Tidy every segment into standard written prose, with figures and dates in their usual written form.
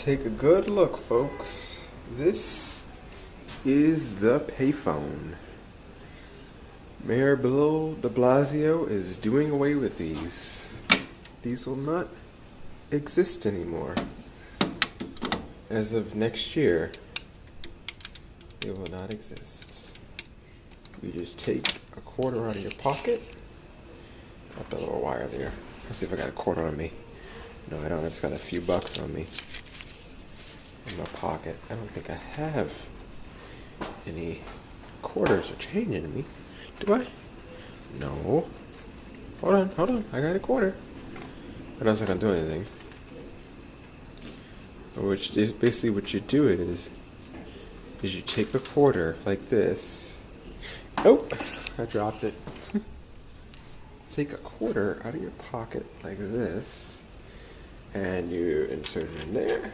Take a good look, folks. This is the payphone. Mayor Bill de Blasio is doing away with these. These will not exist anymore. As of next year, they will not exist. You just take a quarter out of your pocket. Got that little wire there. Let's see if I got a quarter on me. No, I don't. I just got a few bucks on me. In my pocket. I don't think I have any quarters or change in me. Do I? No. Hold on. I got a quarter. But that's not gonna do anything. Which is basically what you do is you take a quarter like this. Oh, I dropped it. Take a quarter out of your pocket like this, and you insert it in there.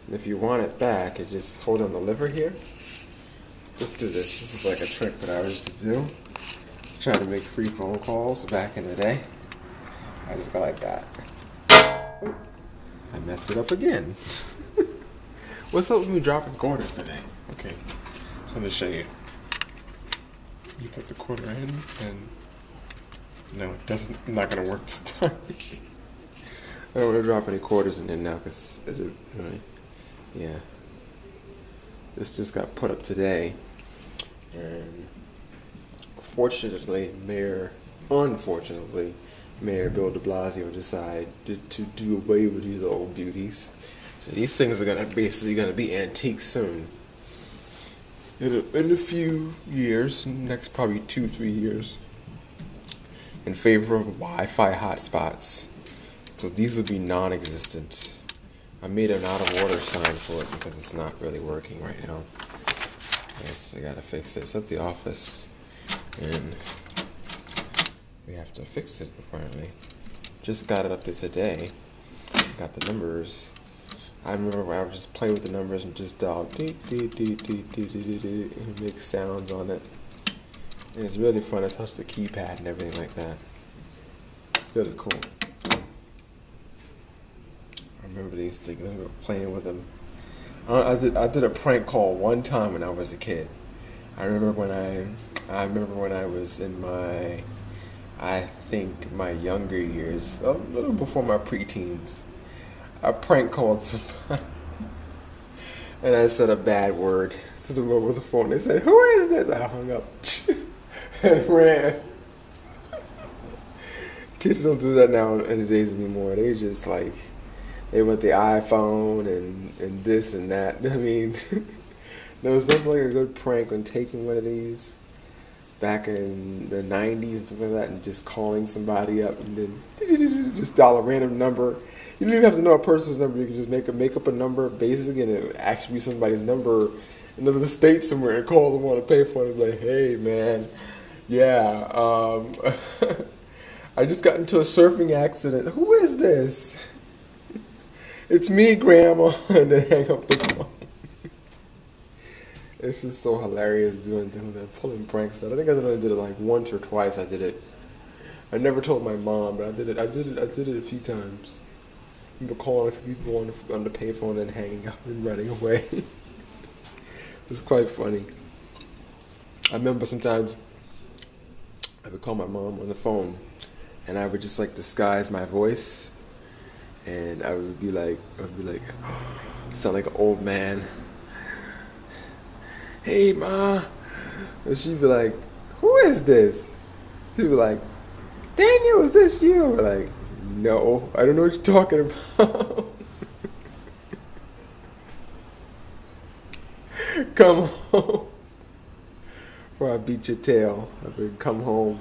And if you want it back, you just hold on the lever here. Just do this. This is like a trick that I used to do. Try to make free phone calls back in the day. I just go like that. Oh, I messed it up again. What's up with me dropping quarters today? Okay, so I'm going to show you. You put the quarter in, and no, it doesn't. It's not going to work this time. I don't want to drop any quarters in there now because yeah. This just got put up today, and unfortunately, Mayor Bill de Blasio decided to do away with these old beauties. So these things are basically gonna be antiques soon. In a few years, next probably 2-3 years, in favor of Wi-Fi hotspots. So these will be non-existent. I made an out of order sign for it because it's not really working right now. Yes, I gotta fix it. It's at the office, and we have to fix it apparently. Just got it up there today. Got the numbers. I remember when I would just play with the numbers and just dial and make sounds on it. And it's really fun. I touch the keypad and everything like that. Really cool. I remember these things. I remember playing with them. I did a prank call one time when I was a kid. I remember when I was in my younger years, a little before my preteens. I prank called somebody, and I said a bad word to them over the phone. They said, "Who is this?" I hung up and ran. Kids don't do that now in the days anymore. They just like. They want the iPhone and this and that. I mean, there was nothing like a good prank when taking one of these back in the 90s and stuff like that, and just calling somebody up and then just dial a random number. You don't even have to know a person's number. You can just make up a number basically, and it actually be somebody's number in another state somewhere, and call them on a payphone and be like, "Hey man, yeah, I just got into a surfing accident. Who is this?" "It's me, Grandma," and then hang up the phone. It's just so hilarious doing that, pulling pranks out. I think I only did it like once or twice. I did it. I never told my mom, but I did it a few times. People calling a few people on the payphone and hanging up and running away. It's quite funny. I remember sometimes I would call my mom on the phone, and I would just like disguise my voice. And I would be like, sound like an old man. "Hey, Ma." And she'd be like, "Who is this?" She'd be like, "Daniel, is this you?" I'm like, "No, I don't know what you're talking about." Come home. Before I beat your tail. I would come home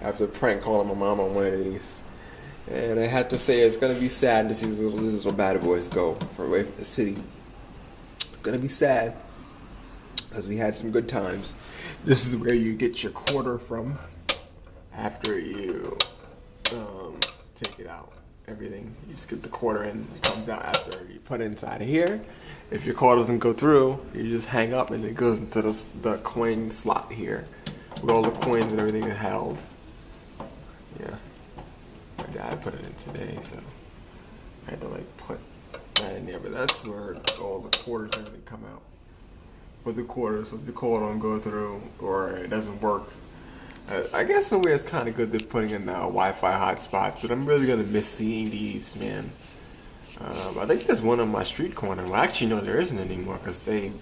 after prank calling my mom on one of these. And I had to say, it's going to be sad to see these little bad boys go away from the city. It's going to be sad, because we had some good times. This is where you get your quarter from after you take it out. Everything. You just get the quarter in. It comes out after you put it inside of here. If your quarter doesn't go through, you just hang up and it goes into the coin slot here, where all the coins and everything is held. Yeah. My dad put it in today, so I had to like put that in there but that's where all the quarters and everything come out. With the quarters, so the cord don't go through or it doesn't work. I guess in a way it's kind of good they're putting in Wi-Fi hotspots, but I'm really gonna miss seeing these, man. I think there's one on my street corner. Well, actually, no, there isn't anymore because they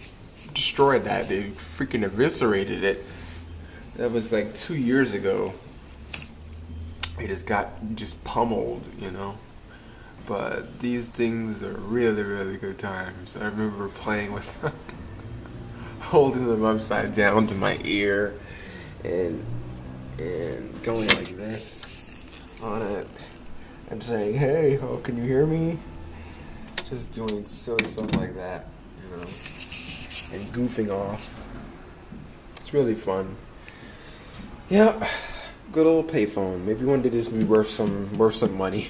destroyed that. They freaking eviscerated it. That was like 2 years ago. It just pummeled, you know. But these things are really, really good times. I remember playing with them, holding them upside down to my ear, and going like this on it, and saying, "Hey, oh, can you hear me?" Just doing silly stuff like that, you know, and goofing off. It's really fun. Yeah, good old payphone. Maybe one day this will be worth some money.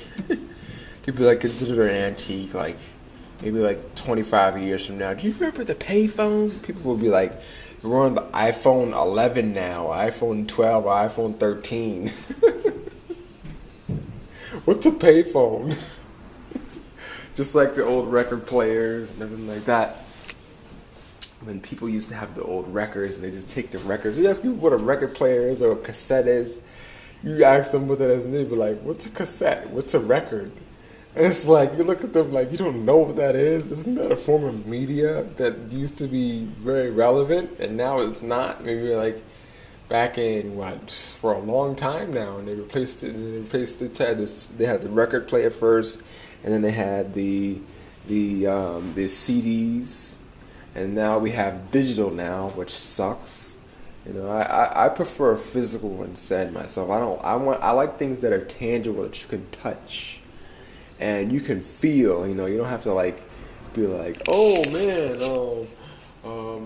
Could be like considered an antique, like maybe like 25 years from now. Do you remember the payphone? People will be like, we're on the iPhone 11 now, iPhone 12, or iPhone 13. What's a payphone? Just like the old record players and everything like that. When people used to have the old records and they just take the records. You ask people what a record player is or a cassette is. You ask them what that is and they'd be like, what's a cassette? What's a record? And it's like, you look at them like, you don't know what that is? Isn't that a form of media that used to be very relevant and now it's not? Maybe like back in, for a long time now, and they replaced it, and they had the record player first, and then they had the CDs, and now we have digital now, which sucks. You know, I prefer physical instead myself. I like things that are tangible, that you can touch and you can feel. You know, you don't have to like be like, oh man,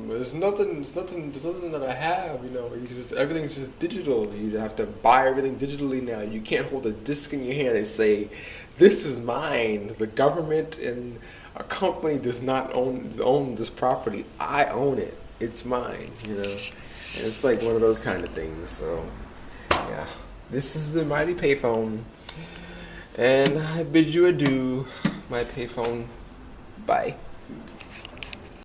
there's nothing that I have. You know, everything's just digital. You have to buy everything digitally now. You can't hold a disc in your hand and say, this is mine. The government and a company does not own this property. I own it. It's mine. You know, and it's like one of those kind of things. So yeah, this is the mighty payphone, and I bid you adieu, my payphone. Bye.